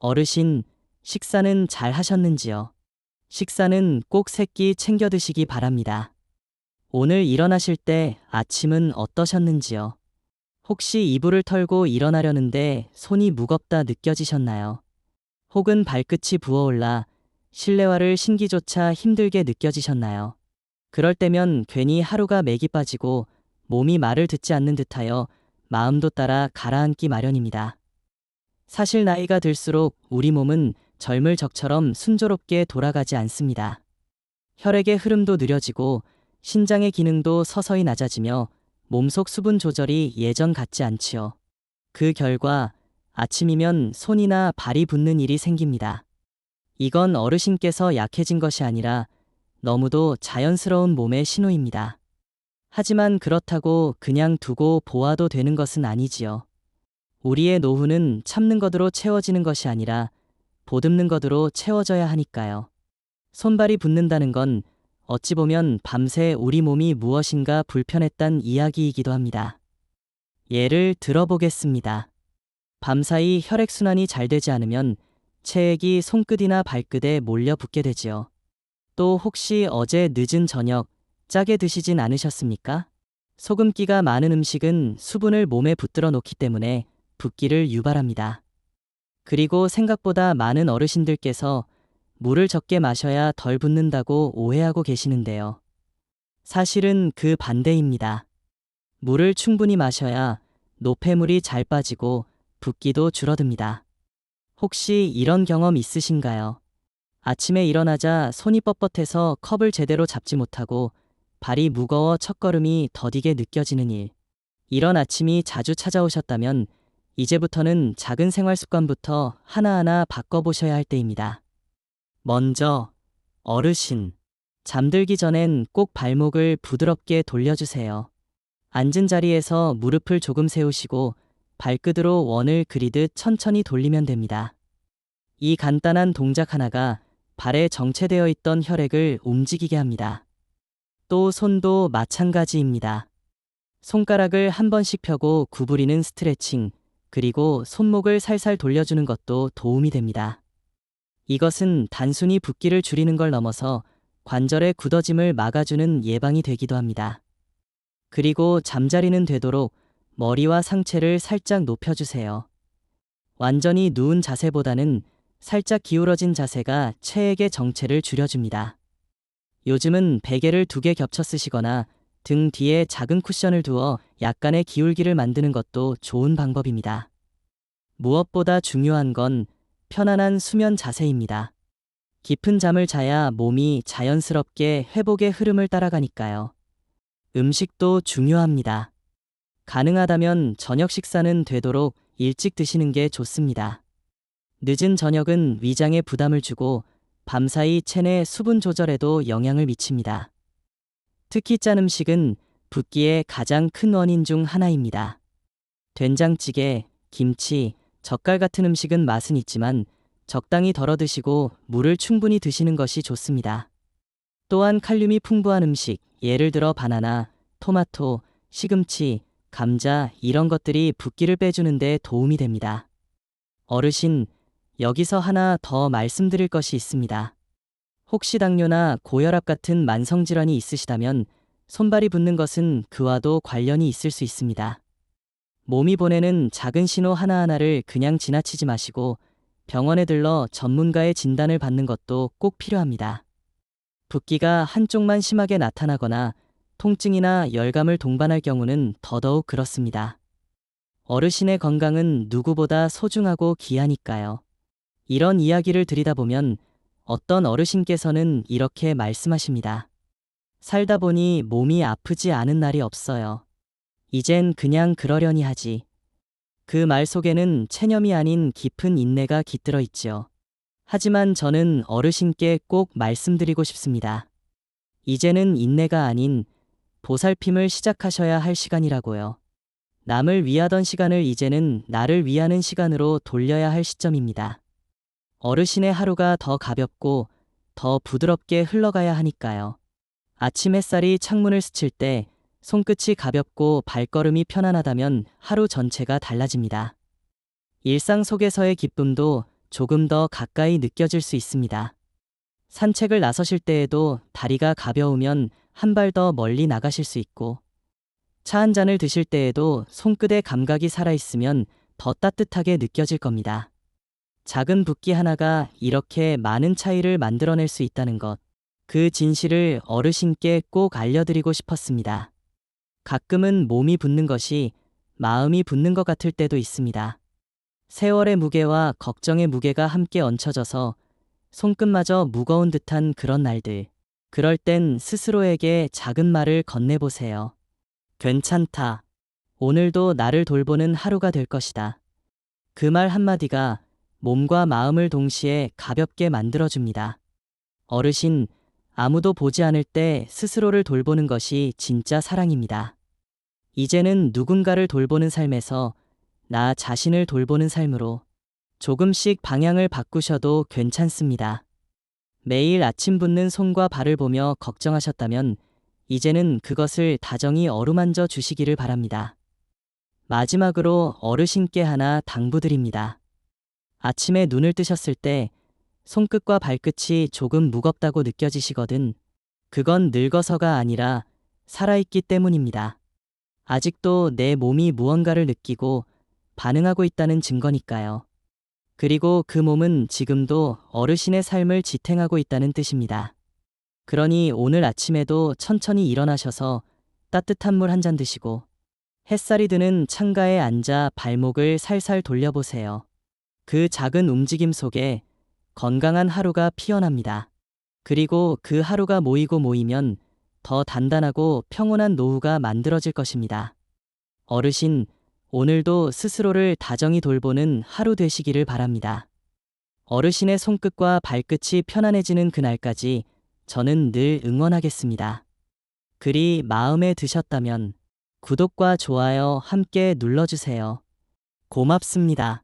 어르신, 식사는 잘 하셨는지요? 식사는 꼭 3끼 챙겨 드시기 바랍니다. 오늘 일어나실 때 아침은 어떠셨는지요? 혹시 이불을 털고 일어나려는데 손이 무겁다 느껴지셨나요? 혹은 발끝이 부어올라 실내화를 신기조차 힘들게 느껴지셨나요? 그럴 때면 괜히 하루가 맥이 빠지고 몸이 말을 듣지 않는 듯하여 마음도 따라 가라앉기 마련입니다. 사실 나이가 들수록 우리 몸은 젊을 적처럼 순조롭게 돌아가지 않습니다. 혈액의 흐름도 느려지고 신장의 기능도 서서히 낮아지며 몸속 수분 조절이 예전 같지 않지요. 그 결과 아침이면 손이나 발이 붓는 일이 생깁니다. 이건 어르신께서 약해진 것이 아니라 너무도 자연스러운 몸의 신호입니다. 하지만 그렇다고 그냥 두고 보아도 되는 것은 아니지요. 우리의 노후는 참는 것으로 채워지는 것이 아니라 보듬는 것으로 채워져야 하니까요. 손발이 붓는다는 건 어찌 보면 밤새 우리 몸이 무엇인가 불편했단 이야기이기도 합니다. 예를 들어보겠습니다. 밤사이 혈액순환이 잘 되지 않으면 체액이 손끝이나 발끝에 몰려 붙게 되지요. 또 혹시 어제 늦은 저녁 짜게 드시진 않으셨습니까? 소금기가 많은 음식은 수분을 몸에 붙들어 놓기 때문에 붓기를 유발합니다. 그리고 생각보다 많은 어르신들께서 물을 적게 마셔야 덜 붓는다고 오해하고 계시는데요. 사실은 그 반대입니다. 물을 충분히 마셔야 노폐물이 잘 빠지고 붓기도 줄어듭니다. 혹시 이런 경험 있으신가요? 아침에 일어나자 손이 뻣뻣해서 컵을 제대로 잡지 못하고 발이 무거워 첫걸음이 더디게 느껴지는 일. 이런 아침이 자주 찾아오셨다면 이제부터는 작은 생활 습관부터 하나하나 바꿔보셔야 할 때입니다. 먼저, 어르신. 잠들기 전엔 꼭 발목을 부드럽게 돌려주세요. 앉은 자리에서 무릎을 조금 세우시고 발끝으로 원을 그리듯 천천히 돌리면 됩니다. 이 간단한 동작 하나가 발에 정체되어 있던 혈액을 움직이게 합니다. 또 손도 마찬가지입니다. 손가락을 한 번씩 펴고 구부리는 스트레칭, 그리고 손목을 살살 돌려주는 것도 도움이 됩니다. 이것은 단순히 붓기를 줄이는 걸 넘어서 관절의 굳어짐을 막아주는 예방이 되기도 합니다. 그리고 잠자리는 되도록 머리와 상체를 살짝 높여주세요. 완전히 누운 자세보다는 살짝 기울어진 자세가 체액의 정체를 줄여줍니다. 요즘은 베개를 2개 겹쳐 쓰시거나 등 뒤에 작은 쿠션을 두어 약간의 기울기를 만드는 것도 좋은 방법입니다. 무엇보다 중요한 건 편안한 수면 자세입니다. 깊은 잠을 자야 몸이 자연스럽게 회복의 흐름을 따라가니까요. 음식도 중요합니다. 가능하다면 저녁 식사는 되도록 일찍 드시는 게 좋습니다. 늦은 저녁은 위장에 부담을 주고 밤사이 체내 수분 조절에도 영향을 미칩니다. 특히 짠 음식은 붓기의 가장 큰 원인 중 하나입니다. 된장찌개, 김치, 젓갈 같은 음식은 맛은 있지만 적당히 덜어 드시고 물을 충분히 드시는 것이 좋습니다. 또한 칼륨이 풍부한 음식, 예를 들어 바나나, 토마토, 시금치, 감자 이런 것들이 붓기를 빼주는 데 도움이 됩니다. 어르신, 여기서 하나 더 말씀드릴 것이 있습니다. 혹시 당뇨나 고혈압 같은 만성질환이 있으시다면 손발이 붓는 것은 그와도 관련이 있을 수 있습니다. 몸이 보내는 작은 신호 하나하나를 그냥 지나치지 마시고 병원에 들러 전문가의 진단을 받는 것도 꼭 필요합니다. 붓기가 한쪽만 심하게 나타나거나 통증이나 열감을 동반할 경우는 더더욱 그렇습니다. 어르신의 건강은 누구보다 소중하고 귀하니까요. 이런 이야기를 드리다 보면 어떤 어르신께서는 이렇게 말씀하십니다. 살다 보니 몸이 아프지 않은 날이 없어요. 이젠 그냥 그러려니 하지. 그 말 속에는 체념이 아닌 깊은 인내가 깃들어 있지요. 하지만 저는 어르신께 꼭 말씀드리고 싶습니다. 이제는 인내가 아닌 보살핌을 시작하셔야 할 시간이라고요. 남을 위하던 시간을 이제는 나를 위하는 시간으로 돌려야 할 시점입니다. 어르신의 하루가 더 가볍고 더 부드럽게 흘러가야 하니까요. 아침 햇살이 창문을 스칠 때 손끝이 가볍고 발걸음이 편안하다면 하루 전체가 달라집니다. 일상 속에서의 기쁨도 조금 더 가까이 느껴질 수 있습니다. 산책을 나서실 때에도 다리가 가벼우면 한 발 더 멀리 나가실 수 있고, 차 한 잔을 드실 때에도 손끝의 감각이 살아있으면 더 따뜻하게 느껴질 겁니다. 작은 붓기 하나가 이렇게 많은 차이를 만들어낼 수 있다는 것, 그 진실을 어르신께 꼭 알려드리고 싶었습니다. 가끔은 몸이 붓는 것이 마음이 붓는 것 같을 때도 있습니다. 세월의 무게와 걱정의 무게가 함께 얹혀져서 손끝마저 무거운 듯한 그런 날들. 그럴 땐 스스로에게 작은 말을 건네보세요. 괜찮다. 오늘도 나를 돌보는 하루가 될 것이다. 그 말 한마디가 몸과 마음을 동시에 가볍게 만들어줍니다. 어르신, 아무도 보지 않을 때 스스로를 돌보는 것이 진짜 사랑입니다. 이제는 누군가를 돌보는 삶에서 나 자신을 돌보는 삶으로 조금씩 방향을 바꾸셔도 괜찮습니다. 매일 아침 붓는 손과 발을 보며 걱정하셨다면 이제는 그것을 다정히 어루만져 주시기를 바랍니다. 마지막으로 어르신께 하나 당부드립니다. 아침에 눈을 뜨셨을 때 손끝과 발끝이 조금 무겁다고 느껴지시거든. 그건 늙어서가 아니라 살아있기 때문입니다. 아직도 내 몸이 무언가를 느끼고 반응하고 있다는 증거니까요. 그리고 그 몸은 지금도 어르신의 삶을 지탱하고 있다는 뜻입니다. 그러니 오늘 아침에도 천천히 일어나셔서 따뜻한 물 한 잔 드시고 햇살이 드는 창가에 앉아 발목을 살살 돌려보세요. 그 작은 움직임 속에 건강한 하루가 피어납니다. 그리고 그 하루가 모이고 모이면 더 단단하고 평온한 노후가 만들어질 것입니다. 어르신, 오늘도 스스로를 다정히 돌보는 하루 되시기를 바랍니다. 어르신의 손끝과 발끝이 편안해지는 그날까지 저는 늘 응원하겠습니다. 글이 마음에 드셨다면 구독과 좋아요 함께 눌러주세요. 고맙습니다.